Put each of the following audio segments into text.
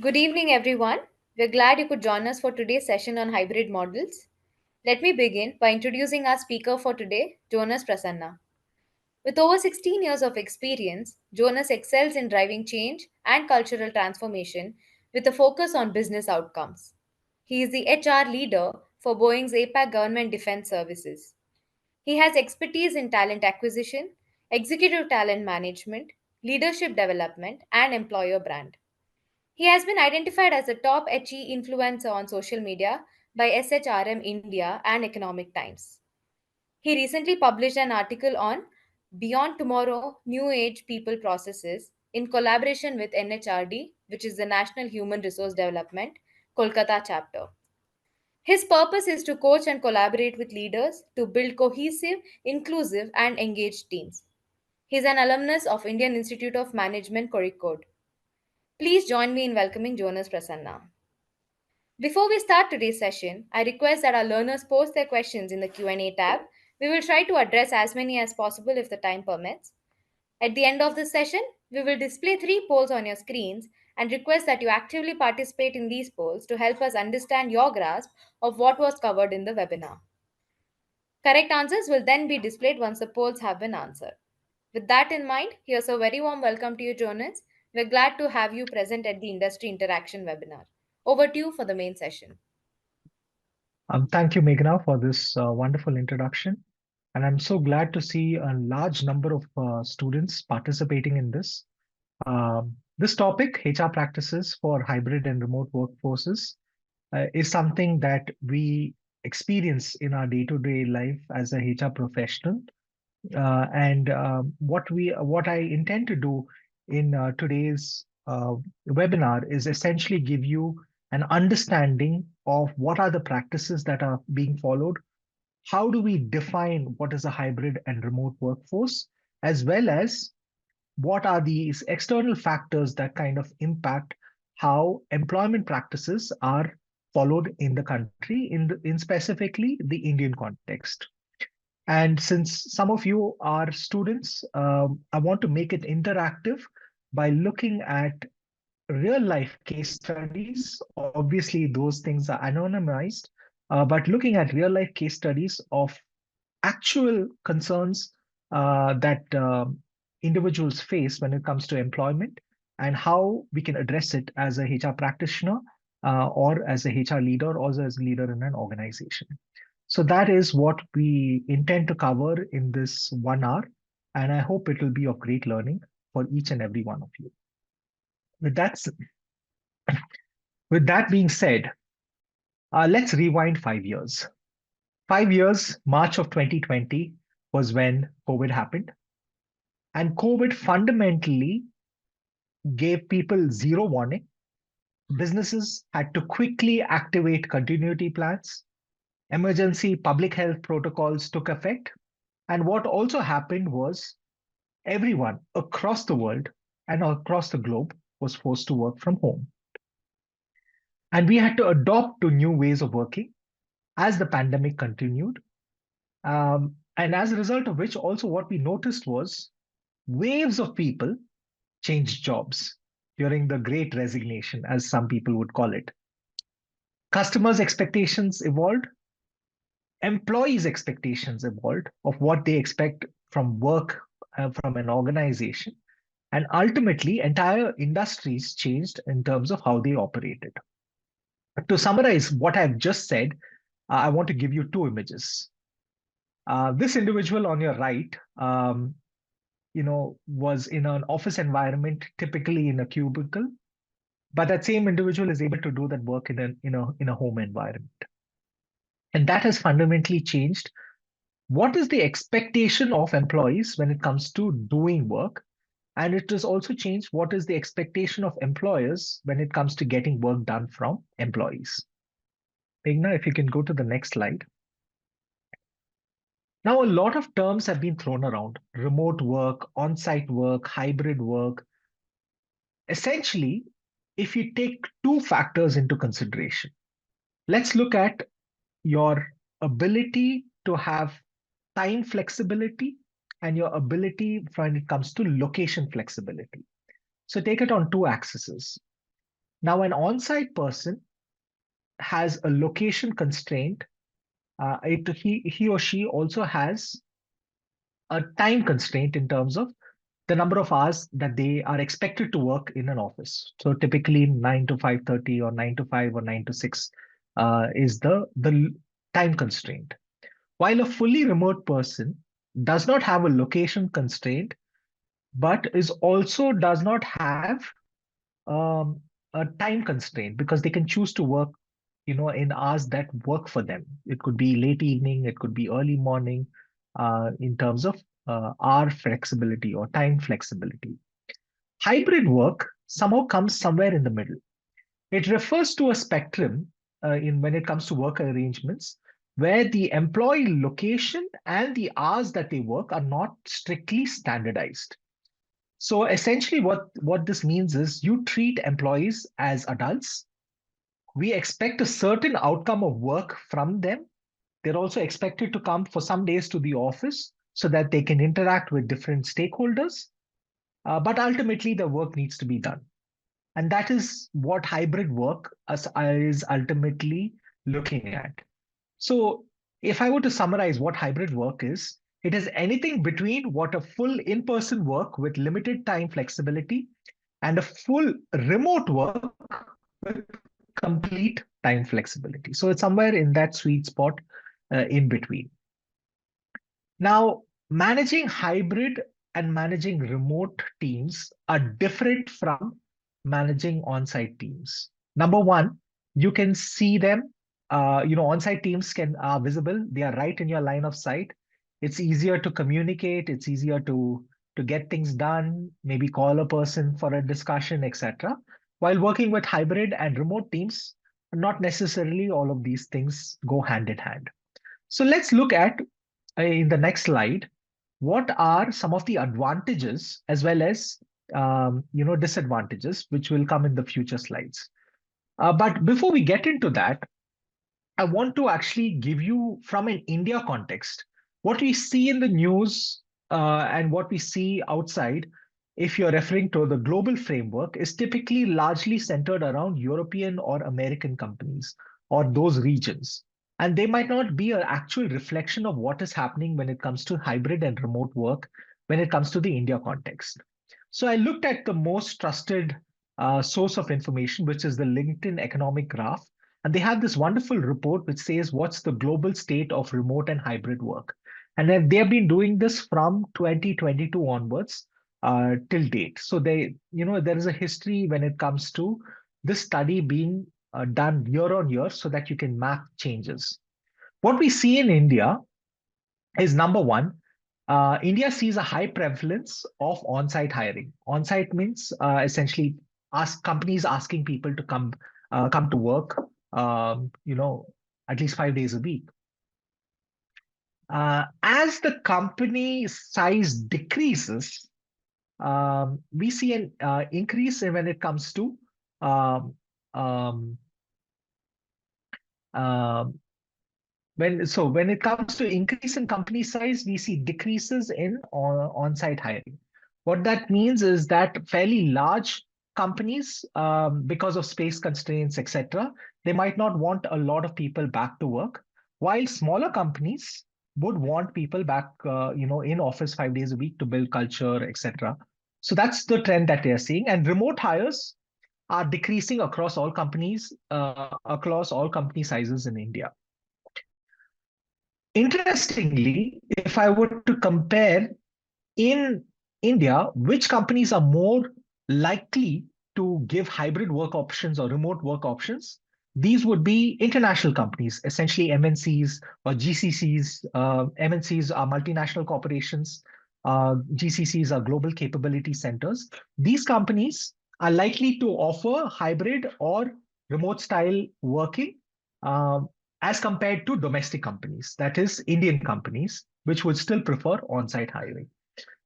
Good evening, everyone. We're glad you could join us for today's session on hybrid models. Let me begin by introducing our speaker for today, Jonas Prasanna. With over 16 years of experience, Jonas excels in driving change and cultural transformation with a focus on business outcomes. He is the HR leader for Boeing's APAC Government Defense Services. He has expertise in talent acquisition, executive talent management, leadership development, and employer brand. He has been identified as a top HE influencer on social media by SHRM India and Economic Times. He recently published an article on Beyond Tomorrow New Age People Processes in collaboration with NHRD, which is the National Human Resource Development, Kolkata chapter. His purpose is to coach and collaborate with leaders to build cohesive, inclusive, and engaged teams. He is an alumnus of Indian Institute of Management Kozhikode. Please join me in welcoming Jonas Prasanna. Before we start today's session, I request that our learners post their questions in the Q&A tab. We will try to address as many as possible if the time permits. At the end of the session, we will display 3 polls on your screens and request that you actively participate in these polls to help us understand your grasp of what was covered in the webinar. Correct answers will then be displayed once the polls have been answered. With that in mind, here's a very warm welcome to you, Jonas. We're glad to have you present at the Industry Interaction webinar. Over to you for the main session. Thank you, Meghna, for this wonderful introduction. And I'm so glad to see a large number of students participating in this. This topic, HR practices for hybrid and remote workforces, is something that we experience in our day-to-day life as a HR professional. What I intend to do in today's webinar is essentially give you an understanding of what are the practices that are being followed, how do we define what is a hybrid and remote workforce, as well as what are these external factors that kind of impact how employment practices are followed in the country, in specifically the Indian context. And since some of you are students, I want to make it interactive by looking at real life case studies. Obviously, those things are anonymized, but looking at real life case studies of actual concerns that individuals face when it comes to employment and how we can address it as a HR practitioner or as a HR leader or as a leader in an organization. So that is what we intend to cover in this 1 hour, and I hope it will be of great learning for each and every one of you. With that, with that being said, let's rewind 5 years. 5 years, March of 2020 was when COVID happened. And COVID fundamentally gave people zero warning. Businesses had to quickly activate continuity plans. Emergency public health protocols took effect. And what also happened was everyone across the world and across the globe was forced to work from home. And we had to adopt to new ways of working as the pandemic continued. And as a result of which, also what we noticed was waves of people changed jobs during the great resignation, as some people would call it. Customers' expectations evolved, employees' expectations evolved of what they expect from work, from an organization. And ultimately, entire industries changed in terms of how they operated. To summarize what I've just said, I want to give you two images. This individual on your right, was in an office environment, typically in a cubicle, but that same individual is able to do that work in a home environment. And that has fundamentally changed what is the expectation of employees when it comes to doing work. And it has also changed what is the expectation of employers when it comes to getting work done from employees. Igna, if you can go to the next slide. Now, a lot of terms have been thrown around: remote work, on site work, hybrid work. Essentially, if you take two factors into consideration, let's look at your ability to have time flexibility and your ability when it comes to location flexibility. So take it on two axes. Now, an on-site person has a location constraint. He or she also has a time constraint in terms of the number of hours that they are expected to work in an office. So typically 9 to 5:30 or 9 to 5 or 9 to 6 is the time constraint. While a fully remote person does not have a location constraint, but is also does not have um, a time constraint because they can choose to work, in hours that work for them. It could be late evening, it could be early morning, in terms of hour flexibility or time flexibility. Hybrid work somehow comes somewhere in the middle. It refers to a spectrum in when it comes to work arrangements where the employee location and the hours that they work are not strictly standardized. So essentially, what this means is you treat employees as adults. We expect a certain outcome of work from them. They're also expected to come for some days to the office so that they can interact with different stakeholders. But ultimately, the work needs to be done. And that is what hybrid work is ultimately looking at. So, if I were to summarize what hybrid work is, it is anything between what a full in person work with limited time flexibility and a full remote work with complete time flexibility. So, it's somewhere in that sweet spot in between. Now, managing hybrid and managing remote teams are different from managing on-site teams. Number one, you can see them. On-site teams can are visible. They are right in your line of sight. It's easier to communicate. It's easier to get things done. Maybe call a person for a discussion, etc. While working with hybrid and remote teams, not necessarily all of these things go hand in hand. So let's look at in the next slide, what are some of the advantages as well as disadvantages, which will come in the future slides. But before we get into that, I want to actually give you from an India context what we see in the news and what we see outside. If you're referring to the global framework, is typically largely centered around European or American companies or those regions. And they might not be an actual reflection of what is happening when it comes to hybrid and remote work, when it comes to the India context. So I looked at the most trusted source of information, which is the LinkedIn Economic Graph. And they have this wonderful report which says what's the global state of remote and hybrid work. And then they have been doing this from 2022 onwards till date. So there is a history when it comes to this study being done year on year so that you can map changes. What we see in India is number one, India sees a high prevalence of on-site hiring. On-site means essentially companies asking people to come to work, at least 5 days a week. As the company size decreases, we see an increase when it comes to um, um, um, when it comes to increase in company size, we see decreases in on-site hiring. What that means is that fairly large companies, because of space constraints, etc., they might not want a lot of people back to work, while smaller companies would want people back, in office 5 days a week to build culture, etc. So that's the trend that they are seeing, and remote hires are decreasing across all company sizes in India. Interestingly, if I were to compare in India, which companies are more likely to give hybrid work options or remote work options? These would be international companies, essentially MNCs or GCCs. MNCs are multinational corporations. GCCs are global capability centers. These companies are likely to offer hybrid or remote style working um, as compared to domestic companies, that is, Indian companies, which would still prefer on site hiring.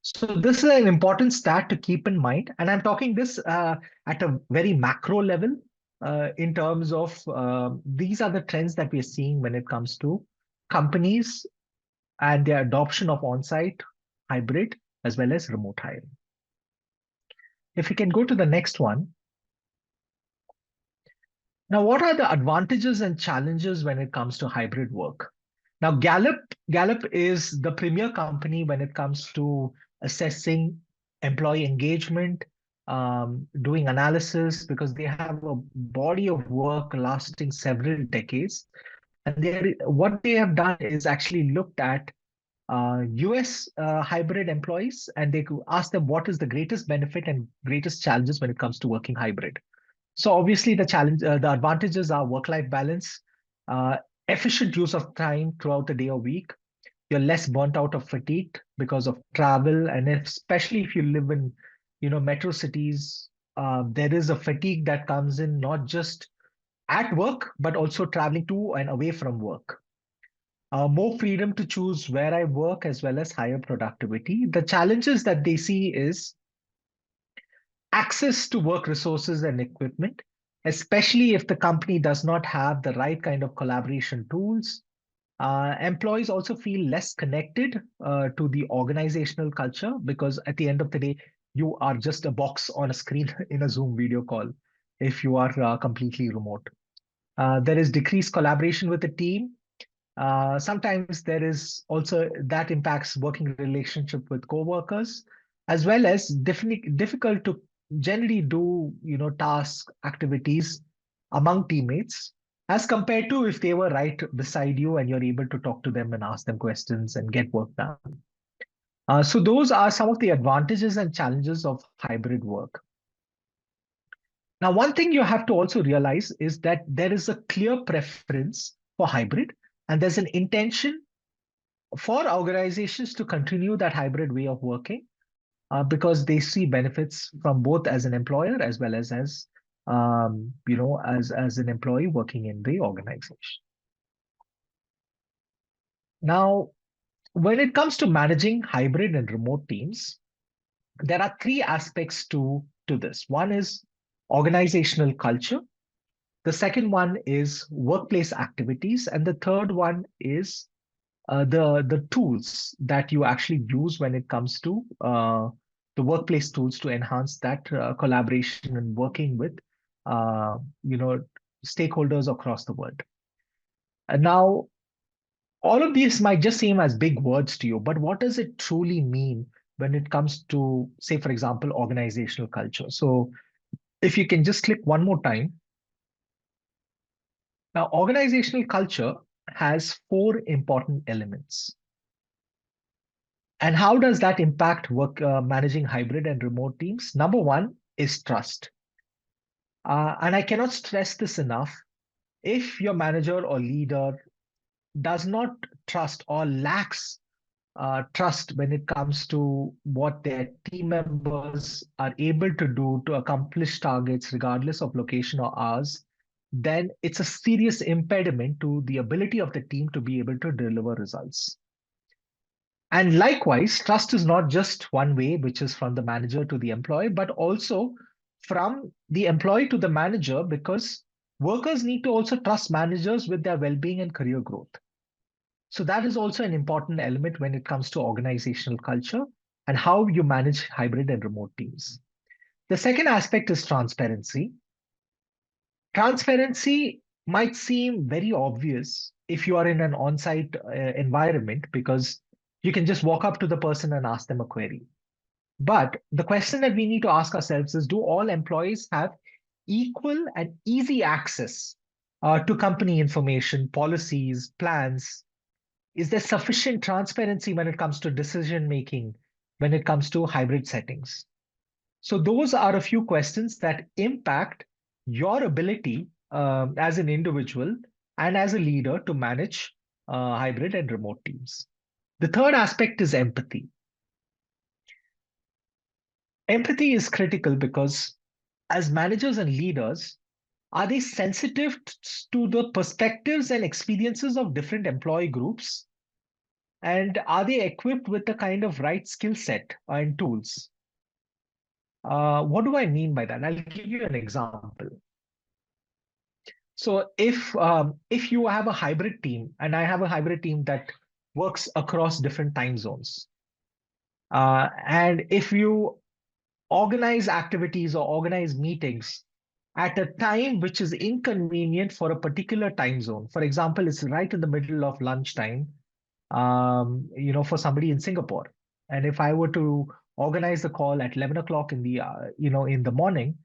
So this is an important stat to keep in mind, and I'm talking this at a very macro level in terms of these are the trends that we are seeing when it comes to companies and their adoption of on-site, hybrid, as well as remote hiring. If we can go to the next one, Now, what are the advantages and challenges when it comes to hybrid work? Now, Gallup is the premier company when it comes to assessing employee engagement, doing analysis, because they have a body of work lasting several decades. And what they have done is actually looked at US hybrid employees, and they could ask them what is the greatest benefit and greatest challenges when it comes to working hybrid. So obviously, the advantages are work-life balance, uh, efficient use of time throughout the day or week. You're less burnt out of fatigue because of travel, and especially if you live in, metro cities, there is a fatigue that comes in not just at work but also traveling to and away from work. More freedom to choose where I work as well as higher productivity. The challenges that they see is access to work resources and equipment, especially if the company does not have the right kind of collaboration tools. Employees also feel less connected to the organizational culture because at the end of the day, you are just a box on a screen in a Zoom video call if you are completely remote. There is decreased collaboration with the team. Sometimes there is also that impacts working relationship with coworkers, as well as difficult to generally do task activities among teammates, as compared to if they were right beside you and you're able to talk to them and ask them questions and get work done. So those are some of the advantages and challenges of hybrid work. Now, one thing you have to also realize is that there is a clear preference for hybrid, and there's an intention for organizations to continue that hybrid way of working because they see benefits from both as an employer as well as an employee working in the organization. Now, when it comes to managing hybrid and remote teams, there are three aspects to this. One is organizational culture. The second one is workplace activities, and the third one is the tools that you actually use when it comes to the workplace tools to enhance that collaboration and working with uh, you know stakeholders across the world. And now, all of these might just seem as big words to you, but what does it truly mean when it comes to, say, for example, organizational culture? So, if you can just click one more time. Now, organizational culture has four important elements. And how does that impact work managing hybrid and remote teams? Number one is trust. And I cannot stress this enough. If your manager or leader does not trust or lacks trust when it comes to what their team members are able to do to accomplish targets, regardless of location or hours, then it's a serious impediment to the ability of the team to be able to deliver results. And likewise, trust is not just one way, which is from the manager to the employee, but also from the employee to the manager, because workers need to also trust managers with their well being and career growth. So, that is also an important element when it comes to organizational culture and how you manage hybrid and remote teams. The second aspect is transparency. Transparency might seem very obvious if you are in an on site environment because you can just walk up to the person and ask them a query. But the question that we need to ask ourselves is, do all employees have equal and easy access to company information, policies, plans? Is there sufficient transparency when it comes to decision making, when it comes to hybrid settings? So those are a few questions that impact your ability as an individual and as a leader to manage hybrid and remote teams. The third aspect is empathy. Empathy is critical because as managers and leaders, are they sensitive to the perspectives and experiences of different employee groups? And are they equipped with the kind of right skill set and tools? What do I mean by that? I'll give you an example. So if you have a hybrid team, and I have a hybrid team that works across different time zones, and if you organize activities or organize meetings at a time which is inconvenient for a particular time zone. For example, it's right in the middle of lunchtime, for somebody in Singapore. And if I were to organize the call at 11 o'clock in in the morning,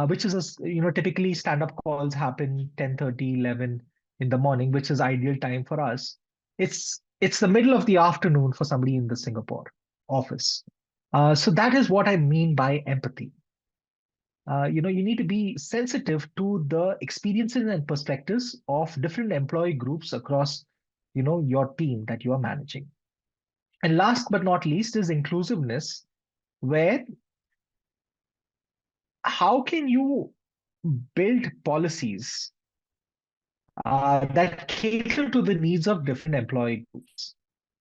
which is typically stand-up calls happen 10:30, 11 in the morning, which is ideal time for us. It's the middle of the afternoon for somebody in the Singapore office. So that is what I mean by empathy. You need to be sensitive to the experiences and perspectives of different employee groups across, your team that you are managing. And last but not least is inclusiveness, where how can you build policies that cater to the needs of different employee groups,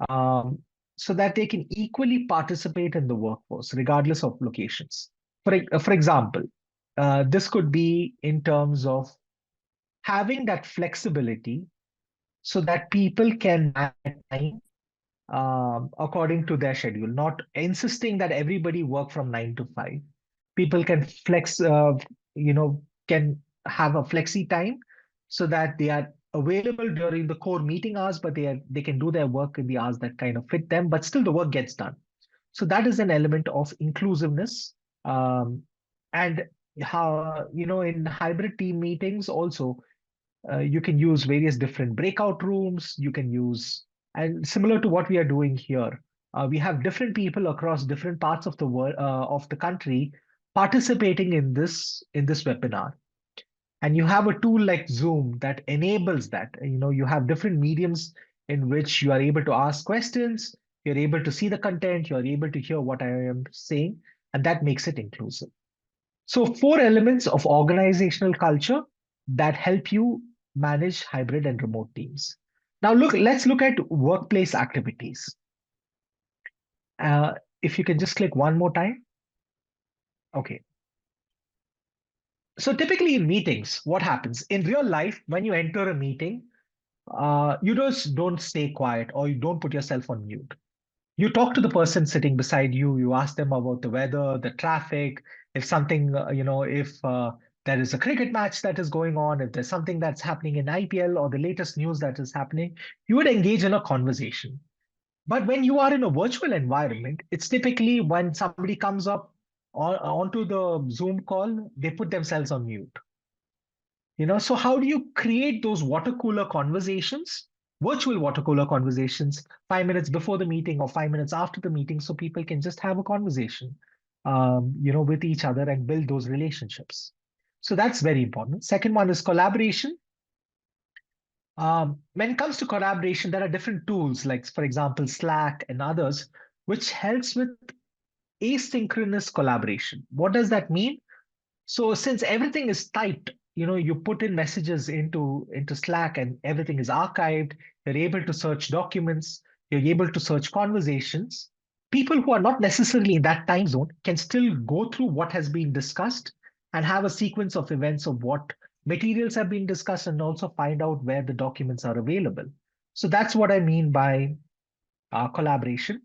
um, so that they can equally participate in the workforce, regardless of locations. For example, this could be in terms of having that flexibility so that people can manage time according to their schedule, not insisting that everybody work from 9 to 5. People can flex, can have a flexi time so that they are available during the core meeting hours, but they can do their work in the hours that kind of fit them, but still the work gets done. So that is an element of inclusiveness. And how, in hybrid team meetings also, you can use various different breakout rooms. You can use, and similar to what we are doing here, we have different people across different parts of the world, of the country, participating in this webinar. And you have a tool like Zoom that enables that. You have different mediums in which you are able to ask questions, you're able to see the content, you're able to hear what I am saying, and that makes it inclusive. So, four elements of organizational culture that help you manage hybrid and remote teams. Now, let's look at workplace activities. If you can just click one more time. Okay. So, typically in meetings, what happens in real life when you enter a meeting, you just don't stay quiet or you don't put yourself on mute. You talk to the person sitting beside you. You ask them about the weather, the traffic, if something, if there is a cricket match that is going on, if there's something that's happening in IPL or the latest news that is happening, you would engage in a conversation. But when you are in a virtual environment, it's typically when somebody comes up onto the Zoom call, they put themselves on mute. So how do you create those water cooler conversations, virtual water cooler conversations, 5 minutes before the meeting or 5 minutes after the meeting, so people can just have a conversation, with each other and build those relationships. So that's very important. Second one is collaboration. When it comes to collaboration, there are different tools, like, for example, Slack and others, which helps with asynchronous collaboration. What does that mean? So since everything is typed, you put in messages into Slack and everything is archived, you're able to search documents, you're able to search conversations. People who are not necessarily in that time zone can still go through what has been discussed and have a sequence of events of what materials have been discussed and also find out where the documents are available. So that's what I mean by collaboration.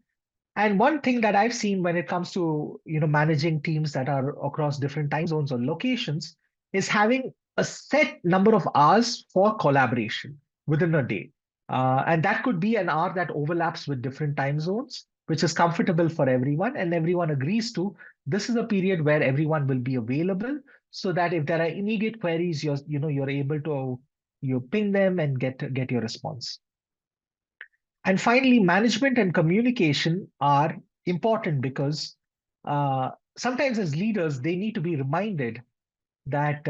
And one thing that I've seen when it comes to managing teams that are across different time zones or locations is having a set number of hours for collaboration within a day. And that could be an hour that overlaps with different time zones, which is comfortable for everyone, and everyone agrees to. This is a period where everyone will be available, so that if there are immediate queries, you're able to you ping them and get your response. And finally, management and communication are important because sometimes as leaders, they need to be reminded that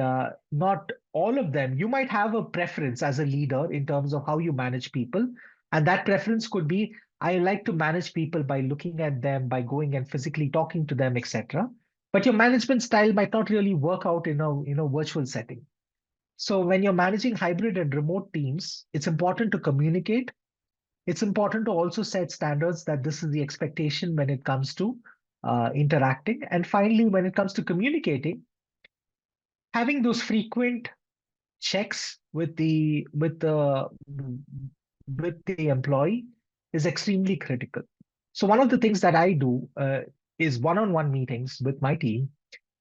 not all of them, you might have a preference as a leader in terms of how you manage people. And that preference could be, I like to manage people by looking at them, by going and physically talking to them, etc. But your management style might not really work out in a virtual setting. So when you're managing hybrid and remote teams, it's important to communicate. It's important to also set standards that this is the expectation when it comes to interacting. And finally, when it comes to communicating, having those frequent checks with the employee is extremely critical. So one of the things that I do is one-on-one meetings with my team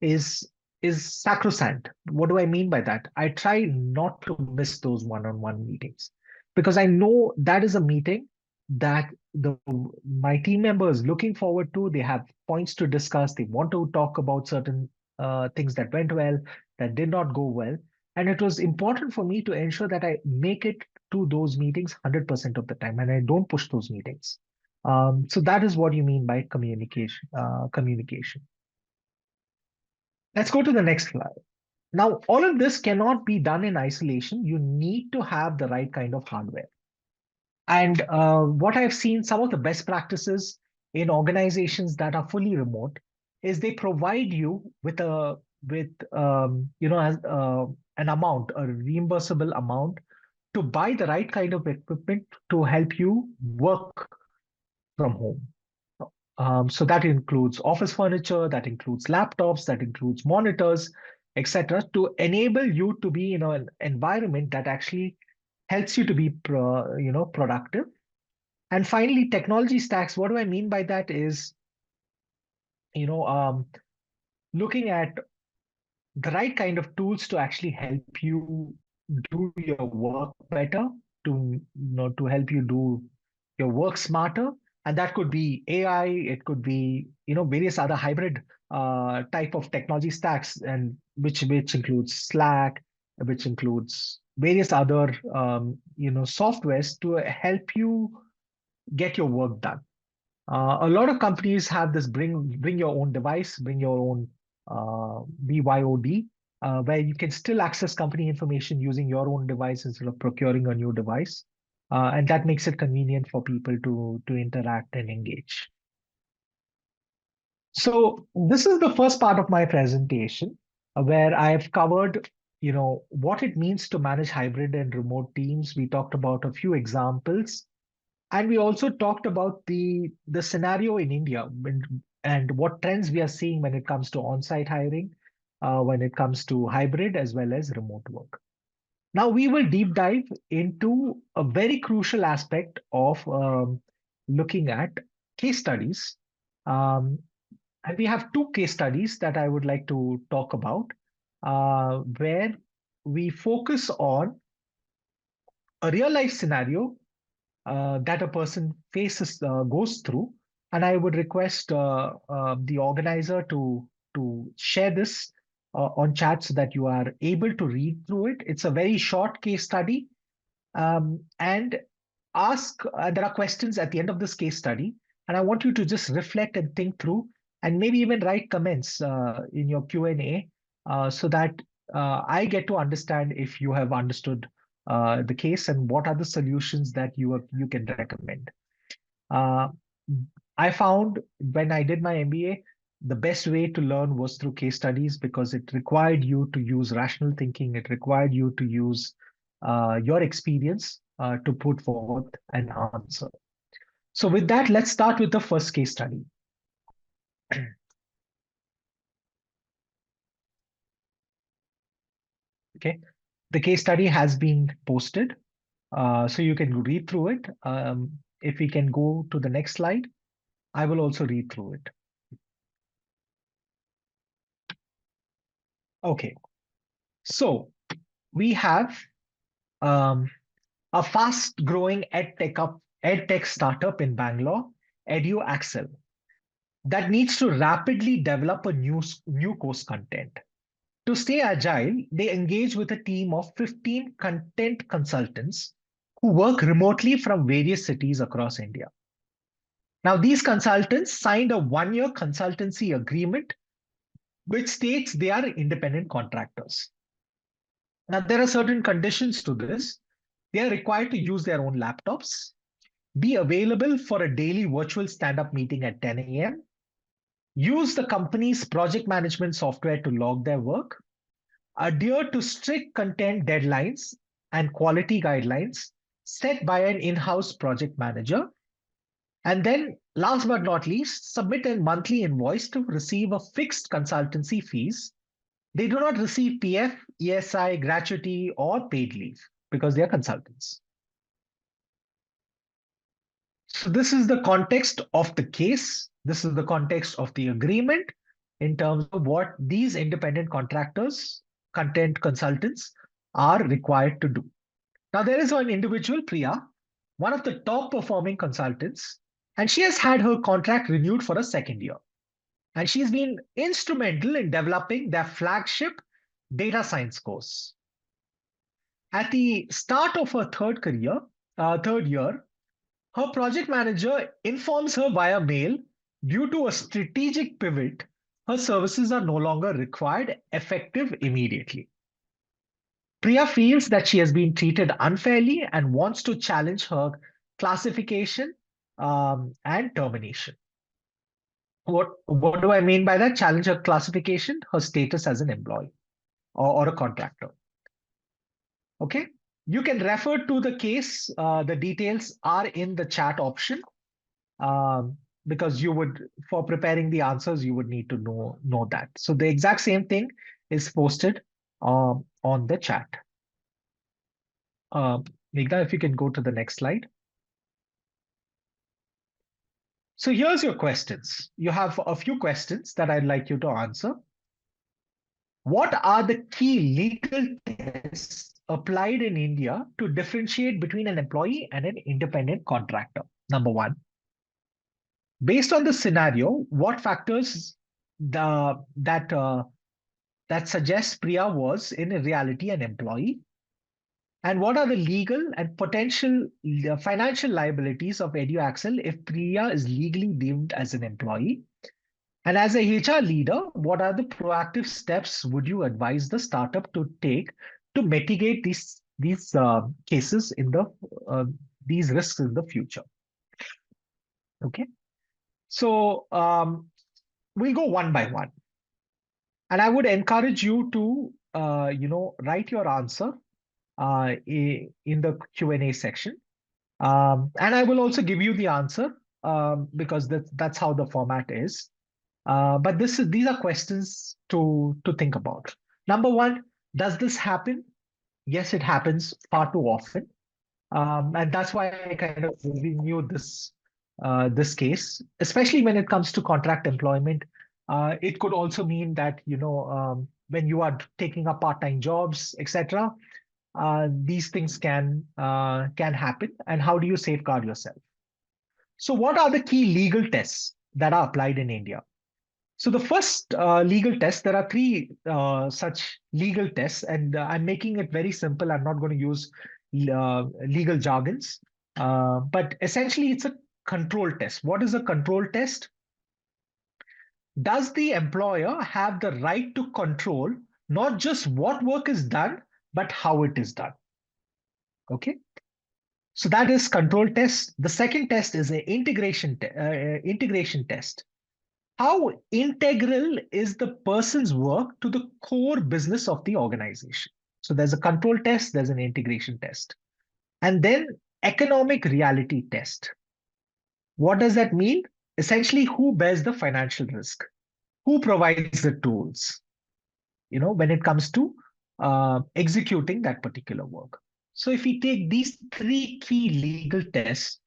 is is sacrosanct. What do I mean by that? I try not to miss those one-on-one meetings because I know that is a meeting that the my team member is looking forward to. They have points to discuss. They want to talk about certain things that went well, that did not go well. And it was important for me to ensure that I make it to those meetings 100% of the time and I don't push those meetings. So that is what you mean by communication. Communication. Let's go to the next slide. Now, all of this cannot be done in isolation. You need to have the right kind of hardware. And what I've seen, some of the best practices in organizations that are fully remote is they provide you with as, an amount, a reimbursable amount to buy the right kind of equipment to help you work from home. So that includes office furniture, that includes laptops, that includes monitors, etc., to enable you to be in an environment that actually helps you to be productive. And finally, technology stacks. What do I mean by that is, you know, looking at the right kind of tools to actually help you do your work better, to help you do your work smarter. And that could be AI, it could be various other hybrid type of technology stacks, and which includes Slack, which includes various other softwares to help you get your work done. A lot of companies have this bring your own device, bring your own BYOD, where you can still access company information using your own device instead of procuring a new device, and that makes it convenient for people to interact and engage. So this is the first part of my presentation, where I've covered what it means to manage hybrid and remote teams. We talked about a few examples. And we also talked about the scenario in India and what trends we are seeing when it comes to on-site hiring, when it comes to hybrid as well as remote work. Now we will deep dive into a very crucial aspect of looking at case studies. Um, and we have two case studies that I would like to talk about, where we focus on a real life scenario that a person goes through, and I would request the organizer to share this on chat so that you are able to read through it. It's a very short case study, and there are questions at the end of this case study, and I want you to just reflect and think through, and maybe even write comments in your Q&A, so that I get to understand if you have understood the case and what are the solutions that you can recommend. Uh, I found when I did my MBA, the best way to learn was through case studies because it required you to use rational thinking. It required you to use your experience to put forward an answer. So with that, let's start with the first case study. Okay, the case study has been posted, so you can read through it. If we can go to the next slide, I will also read through it. Okay, so we have um, a fast-growing edtech startup in Bangalore, EduAxel, that needs to rapidly develop a new course content. To stay agile, they engage with a team of 15 content consultants who work remotely from various cities across India. Now, these consultants signed a one-year consultancy agreement which states they are independent contractors. Now, there are certain conditions to this. They are required to use their own laptops, be available for a daily virtual stand-up meeting at 10 a.m., use the company's project management software to log their work, adhere to strict content deadlines and quality guidelines set by an in-house project manager, and then last but not least, submit a monthly invoice to receive a fixed consultancy fees. They do not receive PF, ESI, gratuity, or paid leave because they are consultants. So this is the context of the case. This is the context of the agreement. in terms of what these independent contractors, content consultants, are required to do. Now, there is one individual, Priya, one of the top performing consultants, and she has had her contract renewed for a second year. And she's been instrumental in developing their flagship data science course. At the start of her third year, her project manager informs her via mail due to a strategic pivot, her services are no longer required, effective immediately. Priya feels that she has been treated unfairly and wants to challenge her classification and termination. What do I mean by that? Challenge her classification, her status as an employee or a contractor. Okay. You can refer to the case. The details are in the chat option, um, because you would, for preparing the answers, you would need to know that. So the exact same thing is posted on the chat. Meghna, if you can go to the next slide. So here's your questions. You have a few questions that I'd like you to answer. What are the key legal tests applied in India to differentiate between an employee and an independent contractor? Number one, based on the scenario, what factors that suggests Priya was in reality an employee? And what are the legal and potential financial liabilities of EduAxel if Priya is legally deemed as an employee? And as a HR leader, what are the proactive steps would you advise the startup to take to mitigate these cases in these risks in the future? Okay, so we'll go one by one, and I would encourage you to write your answer in the Q&A section, and I will also give you the answer because that's how the format is. But these are questions to think about. Number one, does this happen? Yes, it happens far too often, and that's why I kind of renew this case, especially when it comes to contract employment. It could also mean that when you are taking up part-time jobs, etc., these things can happen. And how do you safeguard yourself? So, what are the key legal tests that are applied in India? So the first legal test, there are three such legal tests, and I'm making it very simple. I'm not going to use legal jargons, but essentially it's a control test. What is a control test? Does the employer have the right to control not just what work is done, but how it is done? Okay. So that is control test. The second test is an integration test. How integral is the person's work to the core business of the organization? So there's a control test, there's an integration test. And then economic reality test. What does that mean? Essentially, who bears the financial risk? Who provides the tools? When it comes to executing that particular work. So if we take these three key legal tests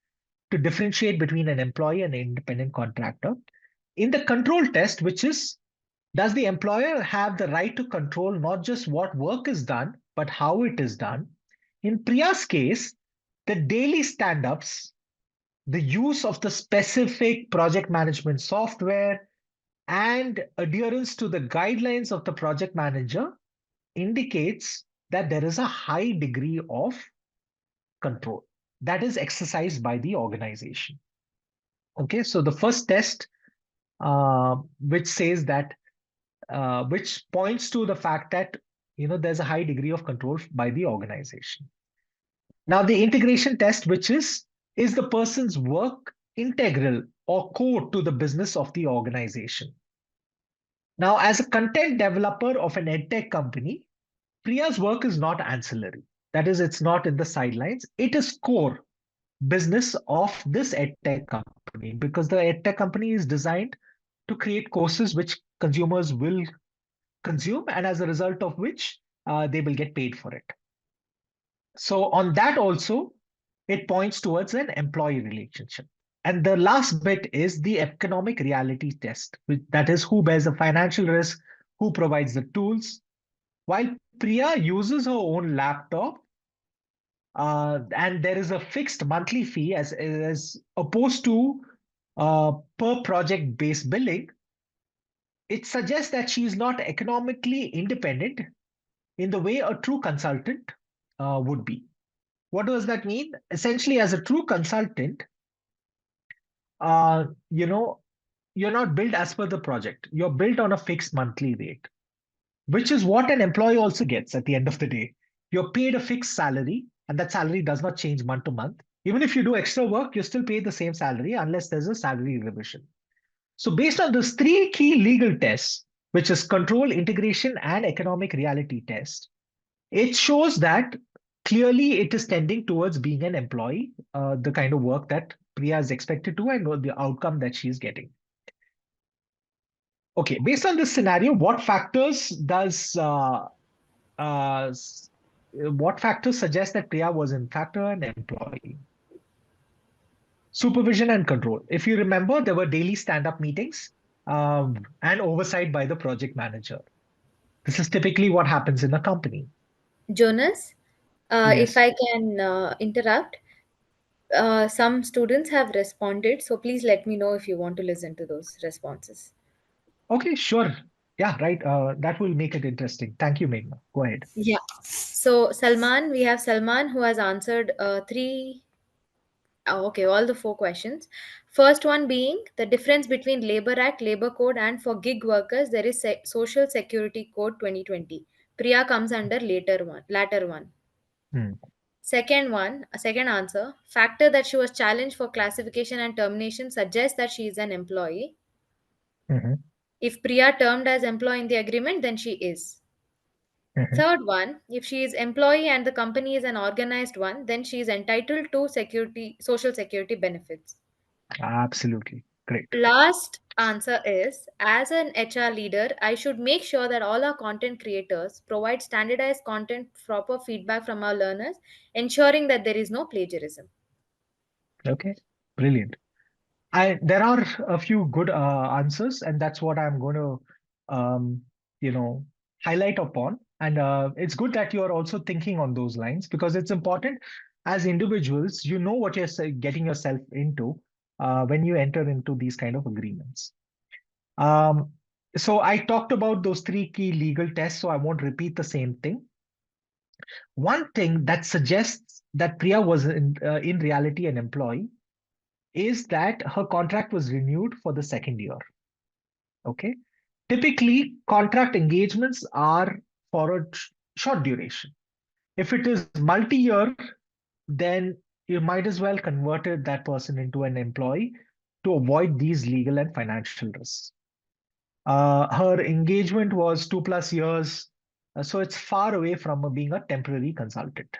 to differentiate between an employee and an independent contractor, in the control test, which is, does the employer have the right to control not just what work is done, but how it is done? In Priya's case, the daily stand ups, the use of the specific project management software, and adherence to the guidelines of the project manager indicates that there is a high degree of control that is exercised by the organization. Okay, so the first test, which says that which points to the fact that there's a high degree of control by the organization. Now, the integration test, which is the person's work integral or core to the business of the organization? Now, as a content developer of an edtech company, Priya's work is not ancillary. That is, it's not in the sidelines. It is core business of this edtech company, because the edtech company is designed to create courses which consumers will consume, and as a result of which they will get paid for it. So on that also, it points towards an employee relationship. And the last bit is the economic reality test, that is, who bears the financial risk, who provides the tools. While Priya uses her own laptop, and there is a fixed monthly fee as opposed to per project based billing, it suggests that she is not economically independent in the way a true consultant would be. What does that mean? Essentially, as a true consultant, uh, you know, you're not billed as per the project. You're built on a fixed monthly rate, which is what an employee also gets at the end of the day. You're paid a fixed salary, and that salary does not change month to month. Even if you do extra work, you're still paid the same salary unless there's a salary revision. So, based on those three key legal tests, which is control, integration, and economic reality test, it shows that clearly it is tending towards being an employee, the kind of work that Priya is expected to, and the outcome that she is getting. Okay, based on this scenario, uh, what factors suggest that Priya was in fact an employee? Supervision and control. If you remember, there were daily stand-up meetings and oversight by the project manager. This is typically what happens in a company. Jonas, if Yes. I can interrupt, some students have responded, so please let me know if you want to listen to those responses. Okay, sure. Yeah, right. That will make it interesting. Thank you, Meghna. Go ahead. Yeah. So, Salman, we have Salman who has answered okay, all the four questions. First one being the difference between Labor Act, Labor Code, and for gig workers, there is Social Security Code 2020. Priya comes under latter one. Hmm. Second one, a second answer, factor that she was challenged for classification and termination suggests that she is an employee. Mhm, If Priya termed as employee in the agreement, then she is. mhm. Third one, if she is employee and the company is an organized one, then she is entitled to social security benefits. Absolutely. Great. Last answer is, as an HR leader, I should make sure that all our content creators provide standardized content, proper feedback from our learners, ensuring that there is no plagiarism. Okay. Brilliant. There are a few good answers, and that's what I'm going to, um, you know, highlight upon. And it's good that you are also thinking on those lines because it's important as individuals, you know what you're getting yourself into when you enter into these kind of agreements. Um, so I talked about those three key legal tests, so I won't repeat the same thing. One thing that suggests that Priya was in reality an employee is that her contract was renewed for the second year. Okay. Typically, contract engagements are for a short duration. If it is multi year, then you might as well convert that person into an employee to avoid these legal and financial risks. Her engagement was 2+ years, so it's far away from being a temporary consultant.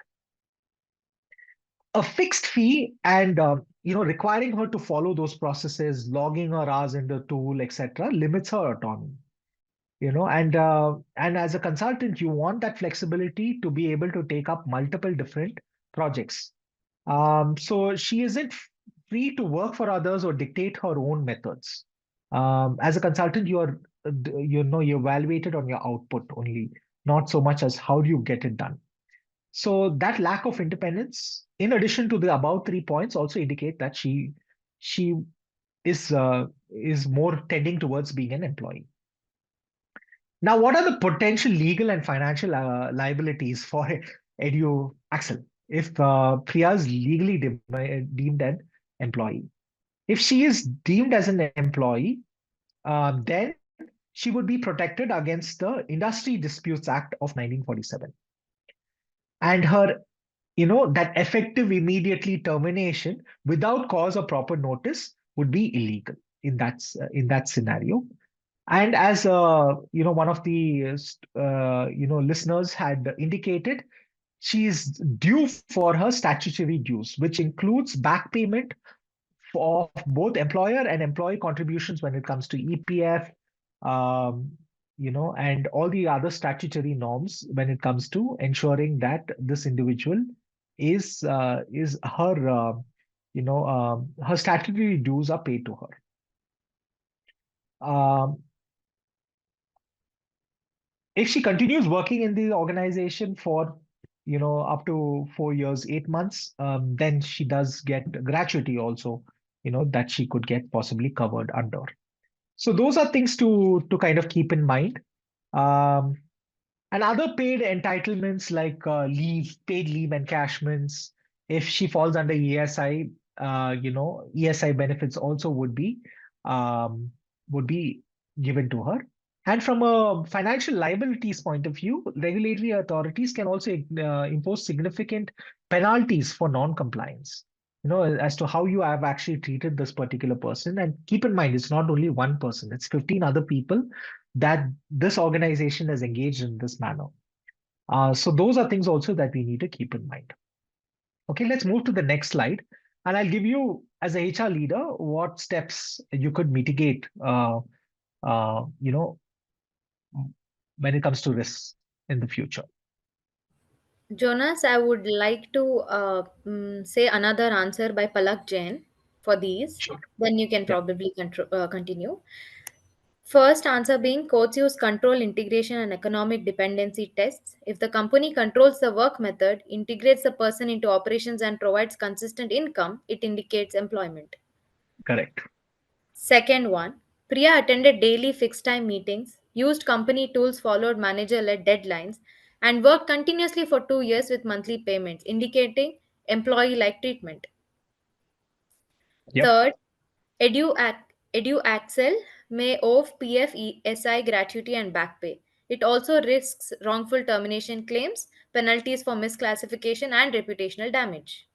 A fixed fee and requiring her to follow those processes, logging her hours in the tool, etc., limits her autonomy. And as a consultant, you want that flexibility to be able to take up multiple different projects. So she isn't free to work for others or dictate her own methods. As a consultant, you're evaluated on your output only, not so much as how do you get it done. So that lack of independence, in addition to the above 3 points, also indicate that she is more tending towards being an employee. Now, what are the potential legal and financial liabilities for Edu Axel if Priya is legally deemed an employee? If she is deemed as an employee, then she would be protected against the Industry Disputes Act of 1947, and her that effective immediately termination without cause or proper notice would be illegal in that scenario. And as one of the listeners had indicated, she is due for her statutory dues, which includes back payment of both employer and employee contributions when it comes to EPF, um, and all the other statutory norms when it comes to ensuring that this individual is her her statutory dues are paid to her. If she continues working in the organization for up to 4 years 8 months, then she does get gratuity also, that she could get possibly covered under. So those are things to kind of keep in mind. um, and other paid entitlements like leave, paid leave encashments. If she falls under ESI, ESI benefits also um, would be given to her. And from a financial liabilities point of view, regulatory authorities can also impose significant penalties for non-compliance. As to how you have actually treated this particular person. And keep in mind, it's not only one person; it's 15 other people that this organization has engaged in this manner. So those are things also that we need to keep in mind. Okay, let's move to the next slide. And I'll give you, as a HR leader, what steps you could mitigate, uh, you know, when it comes to risks in the future. Jonas, I would like to say another answer by Palak Jain for these. Sure. Then you can Yeah, probably continue. First answer being courts use control, integration, and economic dependency tests. If the company controls the work method, integrates the person into operations, and provides consistent income, it indicates employment. correct. Second one, Priya attended daily fixed time meetings, used company tools, followed manager led deadlines, and worked continuously for 2 years with monthly payments, indicating employee like treatment. Yep. Third, EduAxel may owe PF, SI gratuity, and back pay. It also risks wrongful termination claims, penalties for misclassification, and reputational damage.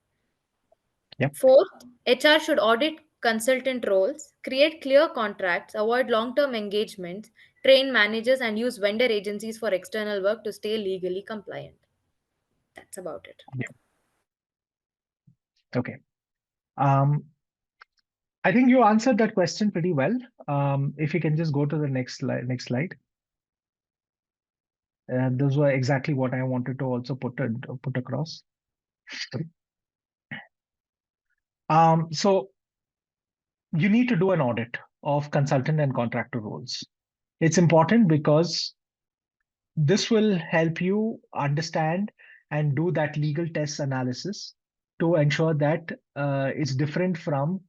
Yep. Fourth, HR should audit consultant roles, create clear contracts, avoid long term engagements, train managers, and use vendor agencies for external work to stay legally compliant. That's about it. Yep. Okay. Um, I think you answered that question pretty well. If you can just go to the next slide. Next slide. Those were exactly what I wanted to also put across. Sorry. So you need to do an audit of consultant and contractor roles. It's important because this will help you understand and do that legal test analysis to ensure that it's different from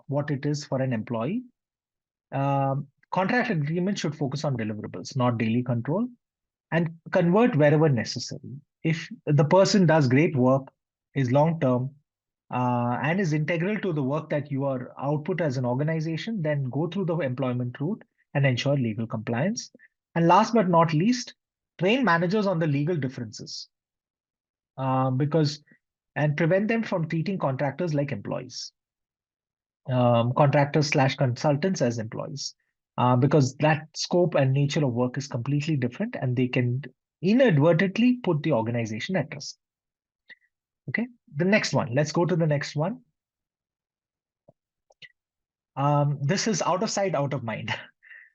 what it is for an employee. Contract agreement should focus on deliverables, not daily control, and convert wherever necessary. If the person does great work, is long term, and is integral to the work that you are output as an organization, then go through the employment route and ensure legal compliance. And last but not least, train managers on the legal differences, because and prevent them from treating contractors like employees, contractors slash consultants as employees, because that scope and nature of work is completely different, and they can inadvertently put the organization at risk. Okay, the next one. Let's go to the next one. This is out of sight, out of mind.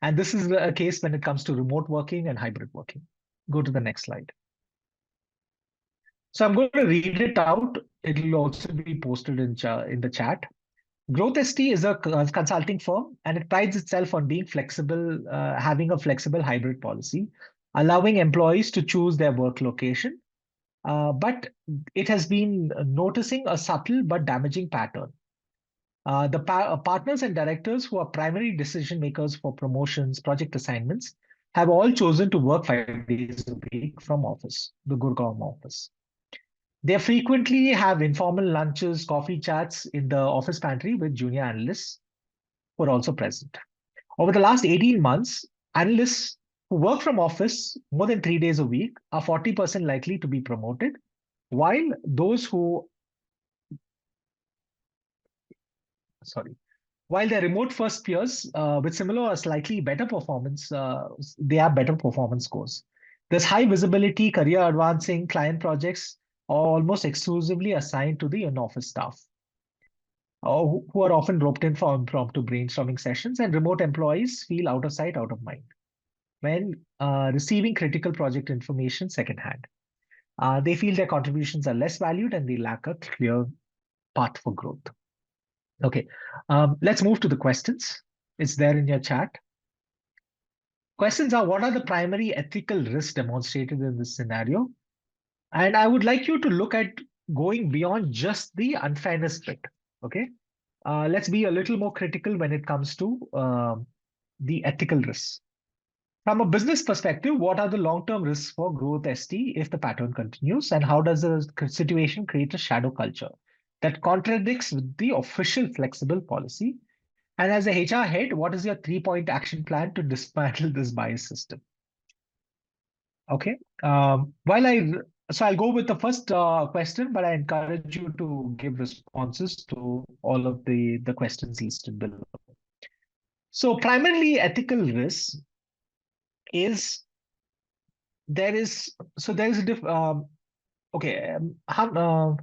And this is a case when it comes to remote working and hybrid working. Go to the next slide. So I'm going to read it out. It will also be posted in the chat. Growth ST is a consulting firm, and it prides itself on being flexible, having a flexible hybrid policy, allowing employees to choose their work location. But it has been noticing a subtle but damaging pattern. The partners and directors who are primary decision makers for promotions, project assignments, have all chosen to work 5 days a week from office, the Gurgaon office. They frequently have informal lunches, coffee chats in the office pantry with junior analysts who are also present. Over the last 18 months, analysts who work from office more than 3 days a week are 40% likely to be promoted, while those who, sorry, while their remote first peers with similar or slightly better performance, they have better performance scores. This high visibility, career advancing client projects are almost exclusively assigned to the in-office staff, who are often roped in for impromptu brainstorming sessions, and remote employees feel out of sight, out of mind when receiving critical project information secondhand. They feel their contributions are less valued and they lack a clear path for growth. Okay, let's move to the questions. It's there in your chat. Questions are: what are the primary ethical risks demonstrated in this scenario? And I would like you to look at going beyond just the unfairness bit. Okay, let's be a little more critical when it comes to the ethical risks. From a business perspective, what are the long-term risks for growth ST if the pattern continues, and how does the situation create a shadow culture that contradicts with the official flexible policy? And as a HR head, what is your three-point action plan to dismantle this bias system? Okay. While I so I'll go with the first question, but I encourage you to give responses to all of the questions listed below. So primarily ethical risk is there is so there is a okay how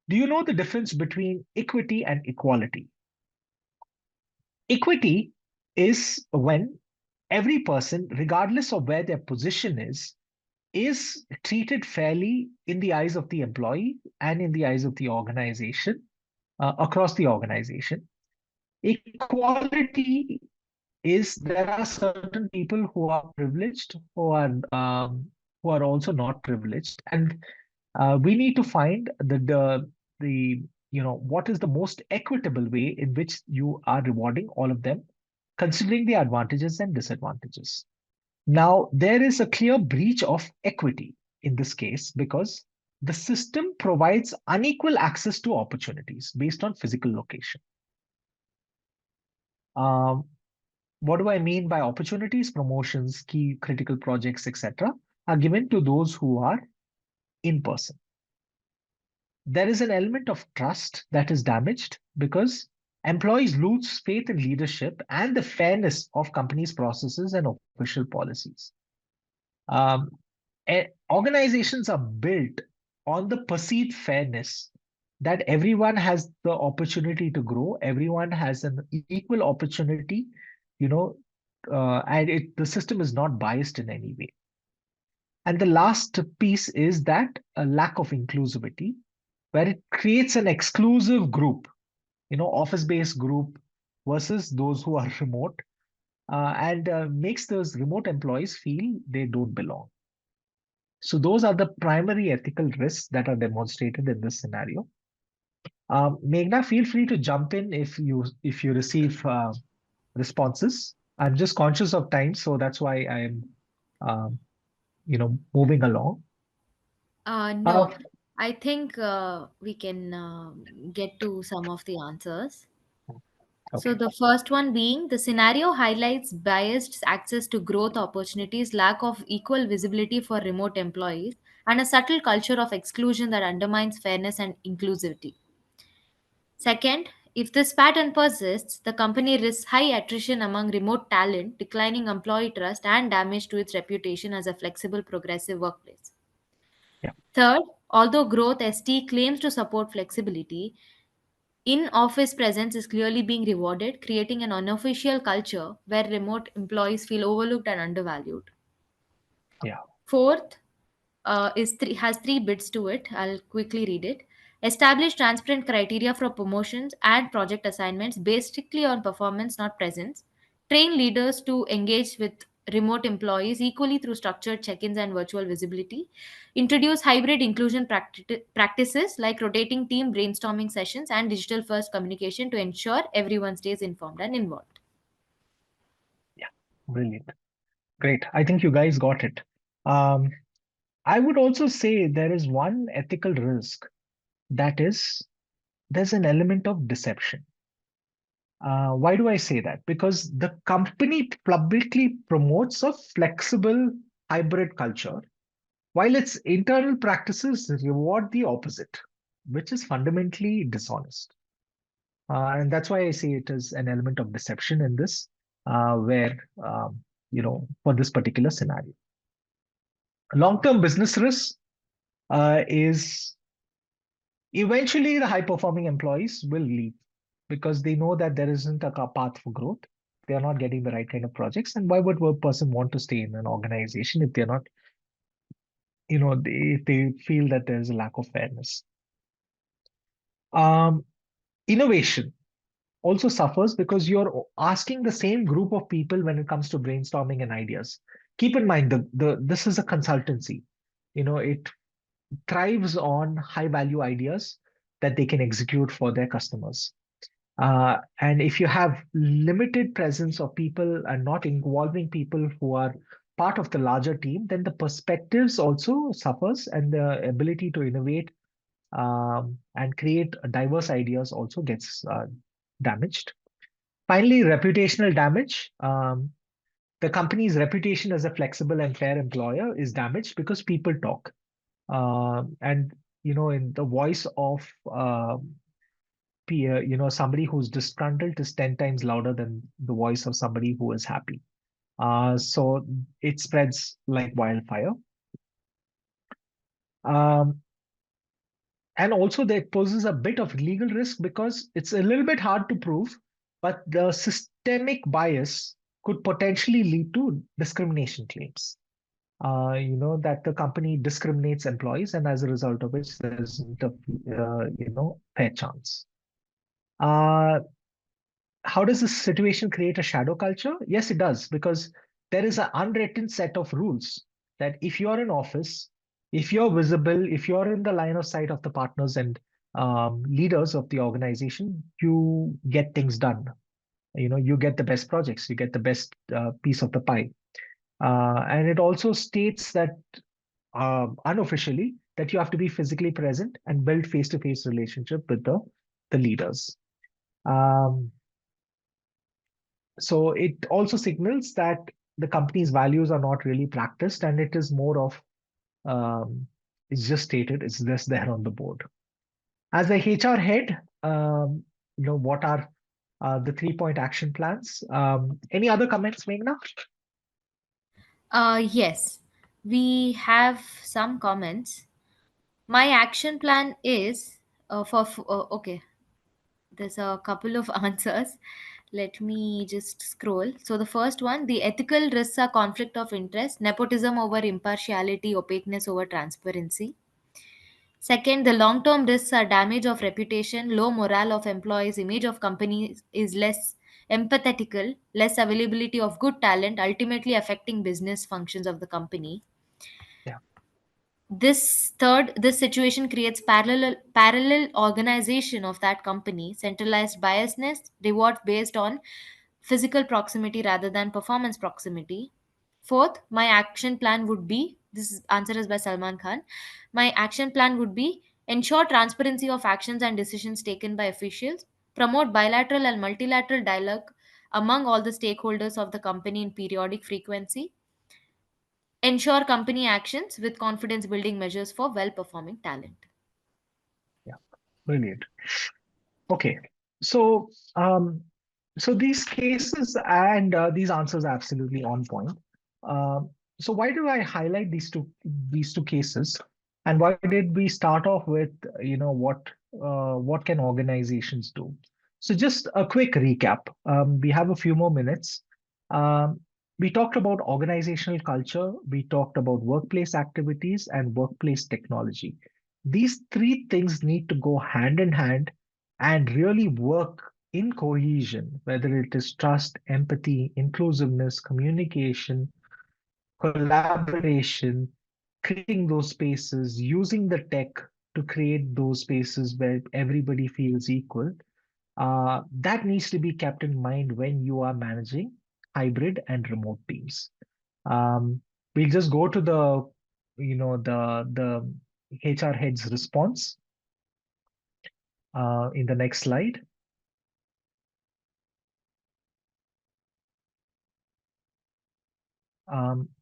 do you know the difference between equity and equality? Equity is when every person, regardless of where their position is treated fairly in the eyes of the employee and in the eyes of the organization, across the organization. Equality is there are certain people who are privileged, who are also not privileged, and we need to find the what is the most equitable way in which you are rewarding all of them, considering the advantages and disadvantages. Now, there is a clear breach of equity in this case because the system provides unequal access to opportunities based on physical location. Um, what do I mean by opportunities? Promotions, key critical projects, etc., are given to those who are in person. There is an element of trust that is damaged because employees lose faith in leadership and the fairness of companies' processes and official policies. Um, Organizations are built on the perceived fairness that everyone has the opportunity to grow, everyone has an equal opportunity, you know, the system is not biased in any way. And the last piece is that a lack of inclusivity, where it creates an exclusive group, office-based group versus those who are remote, and makes those remote employees feel they don't belong. So those are the primary ethical risks that are demonstrated in this scenario. Meghna, feel free to jump in if you receive responses. I'm just conscious of time, so that's why I'm um, moving along. Uh, No, I think we can get to some of the answers. So, okay, the first one being the scenario highlights biased access to growth opportunities, lack of equal visibility for remote employees, and a subtle culture of exclusion that undermines fairness and inclusivity. Second, if this pattern persists, the company risks high attrition among remote talent, declining employee trust, and damage to its reputation as a flexible, progressive workplace. yeah, Third, although Growth ST claims to support flexibility, in office presence is clearly being rewarded, creating an unofficial culture where remote employees feel overlooked and undervalued. yeah, Fourth, has three bits to it. I'll quickly read it. Establish transparent criteria for promotions and project assignments based strictly on performance, not presence. Train leaders to engage with remote employees equally through structured check-ins and virtual visibility. Introduce hybrid inclusion practices like rotating team brainstorming sessions and digital first communication to ensure everyone stays informed and involved. yeah. Brilliant. Great. I think you guys got it. Um, I would also say there is one ethical risk that is there's an element of deception. Why do I say that? Because the company publicly promotes a flexible hybrid culture, while its internal practices reward the opposite, which is fundamentally dishonest. And that's why I say it is an element of deception in this, where, for this particular scenario. Long-term business risk is eventually the high-performing employees will leave because they know that there isn't a path for growth. They are not getting the right kind of projects. And why would a person want to stay in an organization if they're not, if they feel that there's a lack of fairness? Um, Innovation also suffers because you're asking the same group of people when it comes to brainstorming and ideas. Keep in mind the this is a consultancy. It thrives on high value ideas that they can execute for their customers. And if you have limited presence of people and not involving people who are part of the larger team, then the perspectives also suffers and the ability to innovate and create diverse ideas also gets damaged. Finally, reputational damage. The company's reputation as a flexible and fair employer is damaged because people talk. And in the voice of somebody who's disgruntled is 10 times louder than the voice of somebody who is happy. So it spreads like wildfire. Um, and also that poses a bit of legal risk because it's a little bit hard to prove, but the systemic bias could potentially lead to discrimination claims. That the company discriminates employees, and as a result of which, there isn't a fair chance. Uh, how does this situation create a shadow culture? Yes, it does, because there is an unwritten set of rules that if you're in office, if you're visible, if you're in the line of sight of the partners and leaders of the organization, you get things done. You get the best projects, you get the best piece of the pie. And it also states that unofficially that you have to be physically present and build face-to-face relationship with the leaders. Um, So it also signals that the company's values are not really practiced, and it is more of it's just stated, it's just there on the board. As a HR head, what are the 3-point action plans? Any other comments, Meghna? Yes, we have some comments. My action plan is okay. There's a couple of answers. Let me just scroll. So the first one, the ethical risks are conflict of interest, nepotism over impartiality, opaqueness over transparency. Second, the long-term risks are damage of reputation, low morale of employees, image of companies is less empathetical, less availability of good talent, ultimately affecting business functions of the company. Yeah, This situation creates parallel organization of that company, centralized biasness, reward based on physical proximity rather than performance proximity. Fourth, my action plan would be, answer is by Salman Khan. My action plan would be ensure transparency of actions and decisions taken by officials, promote bilateral and multilateral dialogue among all the stakeholders of the company in periodic frequency, ensure company actions with confidence building measures for well performing talent. yeah, brilliant. Okay, so these cases and these answers are absolutely on point. So why do I highlight these two cases, and why did we start off with what can organizations do? So just a quick recap. We have a few more minutes. Um, we talked about organizational culture. We talked about workplace activities and workplace technology. These three things need to go hand in hand and really work in cohesion, whether it is trust, empathy, inclusiveness, communication, collaboration, creating those spaces, using the tech to create those spaces where everybody feels equal. That needs to be kept in mind when you are managing hybrid and remote teams. Um, we'll just go to the HR head's response in the next slide.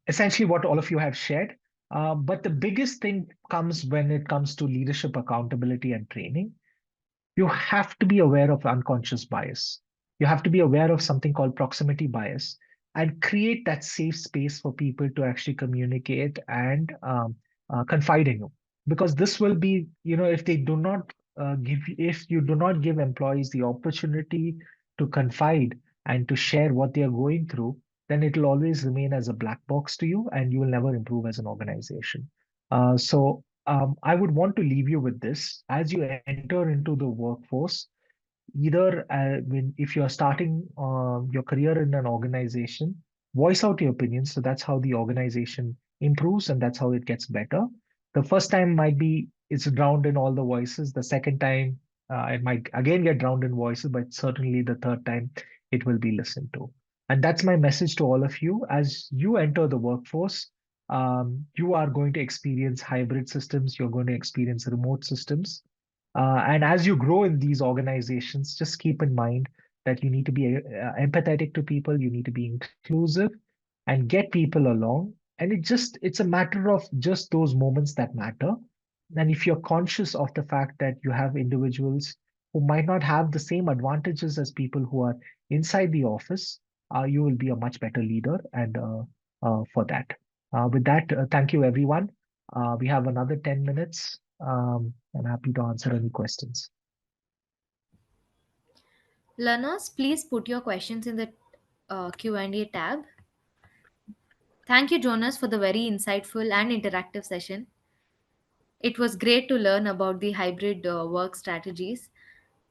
Essentially what all of you have shared. But the biggest thing comes when it comes to leadership accountability and training. You have to be aware of unconscious bias. You have to be aware of something called proximity bias and create that safe space for people to actually communicate and confide in you. Because this will be, if they do not if you do not give employees the opportunity to confide and to share what they are going through, then it will always remain as a black box to you and you will never improve as an organization. So I would want to leave you with this. As you enter into the workforce, either if you are starting your career in an organization, voice out your opinions. So that's how the organization improves and that's how it gets better. The first time might be it's drowned in all the voices. The second time it might again get drowned in voices, but certainly the third time it will be listened to. And that's my message to all of you. As you enter the workforce, you are going to experience hybrid systems, you're going to experience remote systems, and as you grow in these organizations, just keep in mind that you need to be empathetic to people, you need to be inclusive and get people along. And it's a matter of just those moments that matter. And if you're conscious of the fact that you have individuals who might not have the same advantages as people who are inside the office, you will be a much better leader. And for that, with that, thank you, everyone. We have another 10 minutes. I'm happy to answer any questions. Learners, please put your questions in the Q&A tab. Thank you, Jonas, for the very insightful and interactive session. It was great to learn about the hybrid work strategies.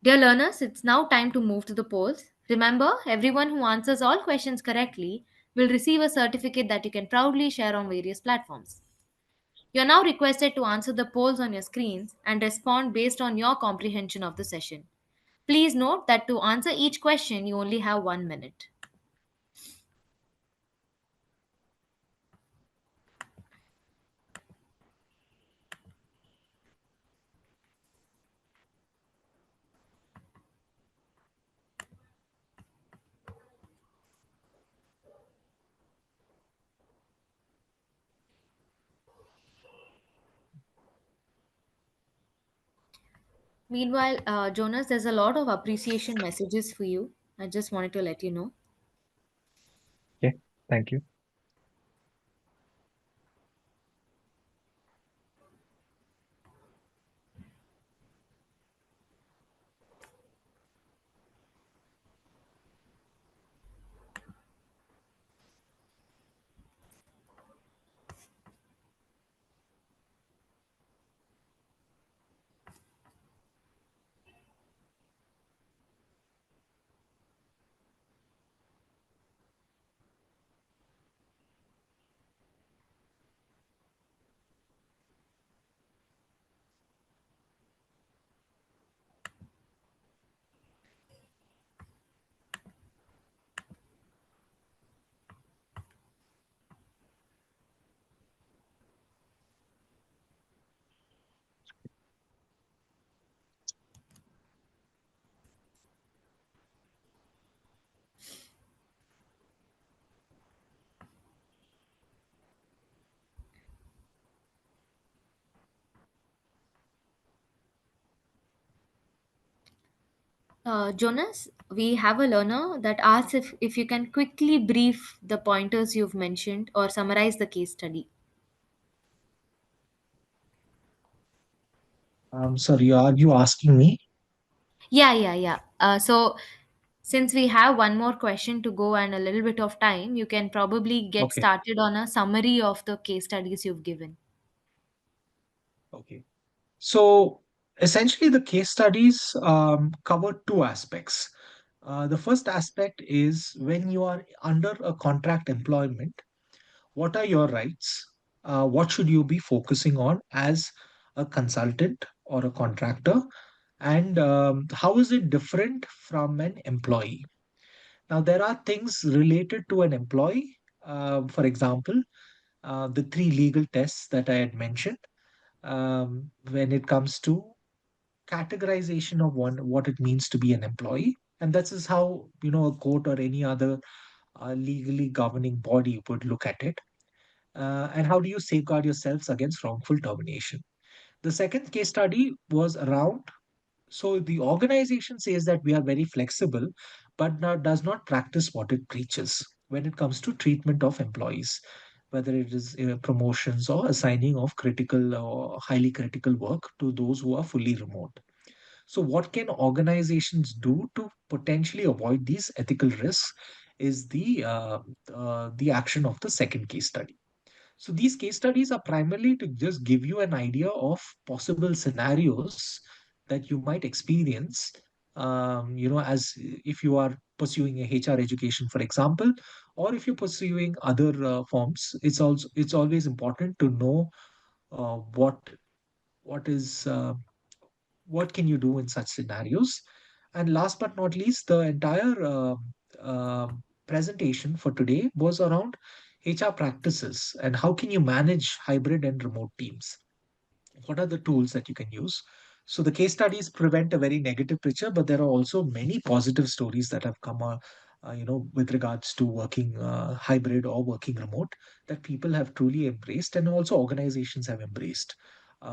Dear learners, it's now time to move to the polls. Remember, everyone who answers all questions correctly will receive a certificate that you can proudly share on various platforms. You're now requested to answer the polls on your screens and respond based on your comprehension of the session. Please note that to answer each question, you only have 1 minute. Meanwhile, Jonas, there's a lot of appreciation messages for you. I just wanted to let you know. Okay, thank you. Jonas, we have a learner that asks if you can quickly brief the pointers you've mentioned or summarize the case study. Sorry, are you asking me? Yeah. So, since we have one more question to go and a little bit of time, you can probably get Okay, started on a summary of the case studies you've given. okay. So essentially, the case studies cover two aspects. The first aspect is when you are under a contract employment, what are your rights? What should you be focusing on as a consultant or a contractor? And how is it different from an employee? Now, there are things related to an employee. For example, the three legal tests that I had mentioned when it comes to categorization of one, what it means to be an employee. And this is how, a court or any other legally governing body would look at it. And how do you safeguard yourselves against wrongful termination? The second case study was around, so the organization says that we are very flexible, but does not practice what it preaches when it comes to treatment of employees, whether it is promotions or assigning of critical or highly critical work to those who are fully remote. So, what can organizations do to potentially avoid these ethical risks? Is the action of the second case study. So these case studies are primarily to just give you an idea of possible scenarios that you might experience, as if you are pursuing a HR education, for example, or if you're pursuing other forms. It's always important to know what is what can you do in such scenarios. And last but not least, the entire presentation for today was around HR practices and how can you manage hybrid and remote teams. What are the tools that you can use? So the case studies prevent a very negative picture, but there are also many positive stories that have come with regards to working hybrid or working remote, that people have truly embraced and also organizations have embraced.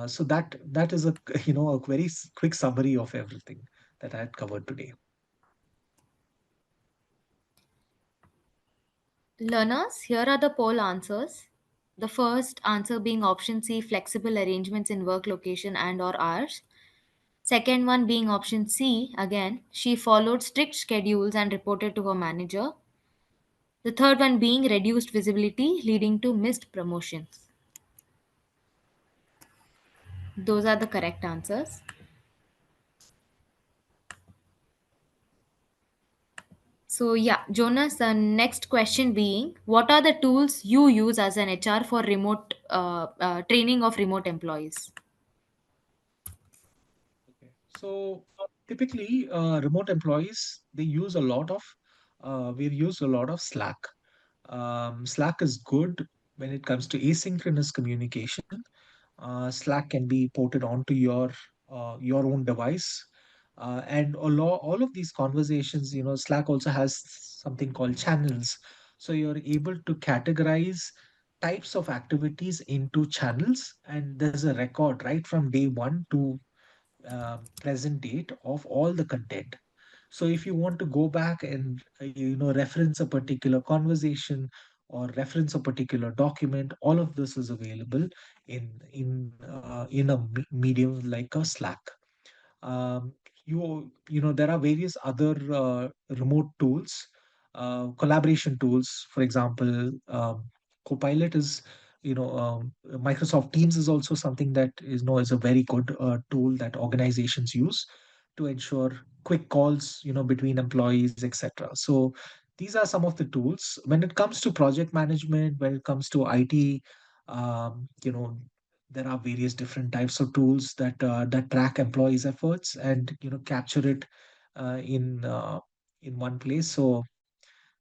So that is a a very quick summary of everything that I had covered today. Learners, here are the poll answers. The first answer being option C, flexible arrangements in work location and or hours. Second one being option C, again, she followed strict schedules and reported to her manager. The third one being reduced visibility leading to missed promotions. Those are the correct answers. So, yeah, Jonas, the next question being what are the tools you use as an HR for remote training of remote employees? Okay. So typically, remote employees, they use a lot of we've used a lot of Slack. Slack is good when it comes to asynchronous communication. Slack can be ported onto your own device, and all of these conversations. Slack also has something called channels, so you're able to categorize types of activities into channels, and there's a record right from day one to present date of all the content. So if you want to go back and reference a particular conversation or reference a particular document, all of this is available in a medium like a Slack. um, there are various other remote tools, collaboration tools. For example, Copilot is, Microsoft Teams is also something that is a very good tool that organizations use to ensure quick calls, between employees, etc. So these are some of the tools. When it comes to project management, when it comes to IT, um, you know there are various different types of tools that track employees' efforts and capture it in one place. So,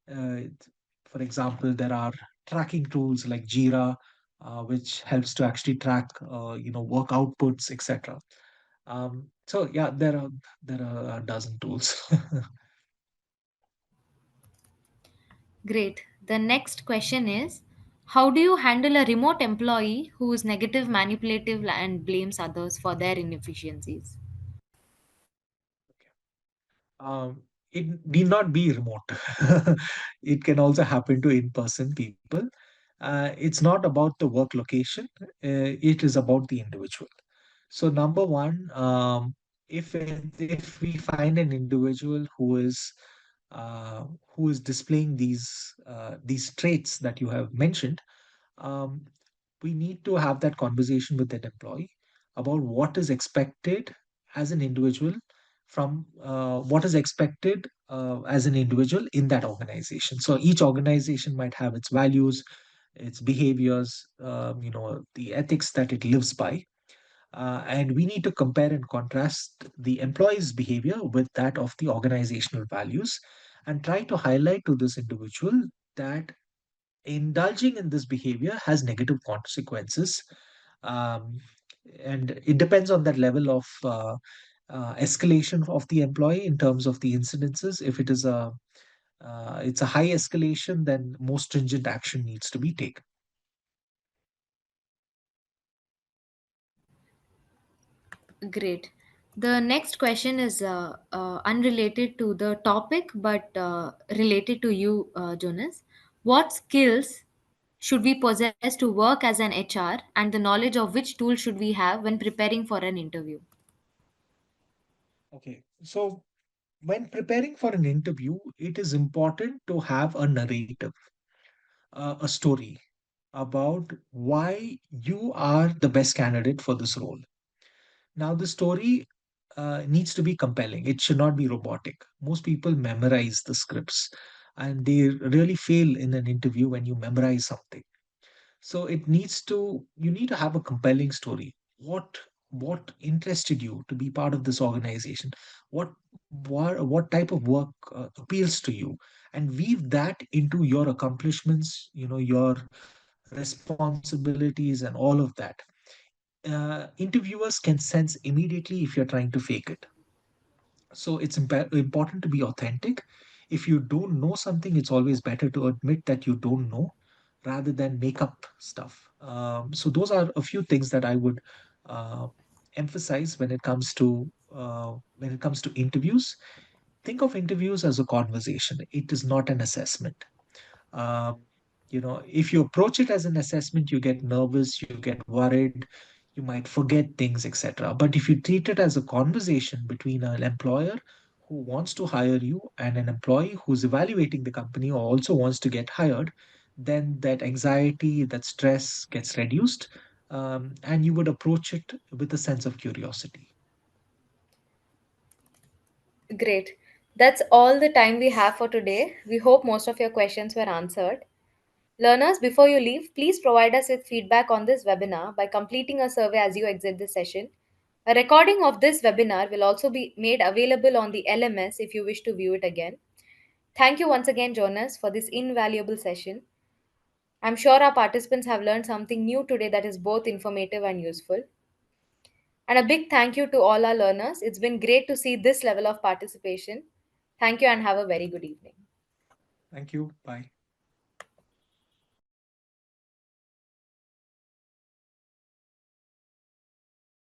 for example, there are tracking tools like Jira, which helps to actually track work outputs, etc. So yeah, there are a dozen tools. Great. The next question is how do you handle a remote employee who is negative, manipulative, and blames others for their inefficiencies? um, it need not be remote. It can also happen to in-person people. It's not about the work location. It is about the individual. So number one, if we find an individual who is displaying these traits that you have mentioned, um, we need to have that conversation with that employee about what is expected as an individual from what is expected as an individual in that organization. So each organization might have its values, its behaviors, the ethics that it lives by. And we need to compare and contrast the employee's behavior with that of the organizational values and try to highlight to this individual that indulging in this behavior has negative consequences. Um, and it depends on that level of escalation of the employee in terms of the incidences. If it's a high escalation, then more stringent action needs to be taken. Great. The next question is unrelated to the topic but related to you, Jonas. What skills should we possess to work as an HR, and the knowledge of which tool should we have when preparing for an interview? Okay, so when preparing for an interview, it is important to have a narrative, a story. about why you are the best candidate for this role. Now, the story needs to be compelling. It should not be robotic. Most people memorize the scripts, and they really fail in an interview when you memorize something. So you need to have a compelling story. What interested you to be part of this organization? What type of work appeals to you? And weave that into your accomplishments, your responsibilities and all of that. Interviewers can sense immediately if you're trying to fake it. So it's important to be authentic. If you don't know something, it's always better to admit that you don't know rather than make up stuff. So those are a few things that I would uh, emphasize when it comes to interviews. Think of interviews as a conversation. It is not an assessment. um, if you approach it as an assessment, you get nervous, you get worried, you might forget things, etc. But if you treat it as a conversation between an employer who wants to hire you and an employee who's evaluating the company or also wants to get hired, then that anxiety, that stress gets reduced, and you would approach it with a sense of curiosity. Great. That's all the time we have for today. We hope most of your questions were answered. Learners, before you leave, please provide us with feedback on this webinar by completing a survey as you exit this session. A recording of this webinar will also be made available on the LMS if you wish to view it again. Thank you once again, Jonas, for this invaluable session. I'm sure our participants have learned something new today that is both informative and useful. And a big thank you to all our learners. It's been great to see this level of participation. Thank you and have a very good evening. Thank you. Bye.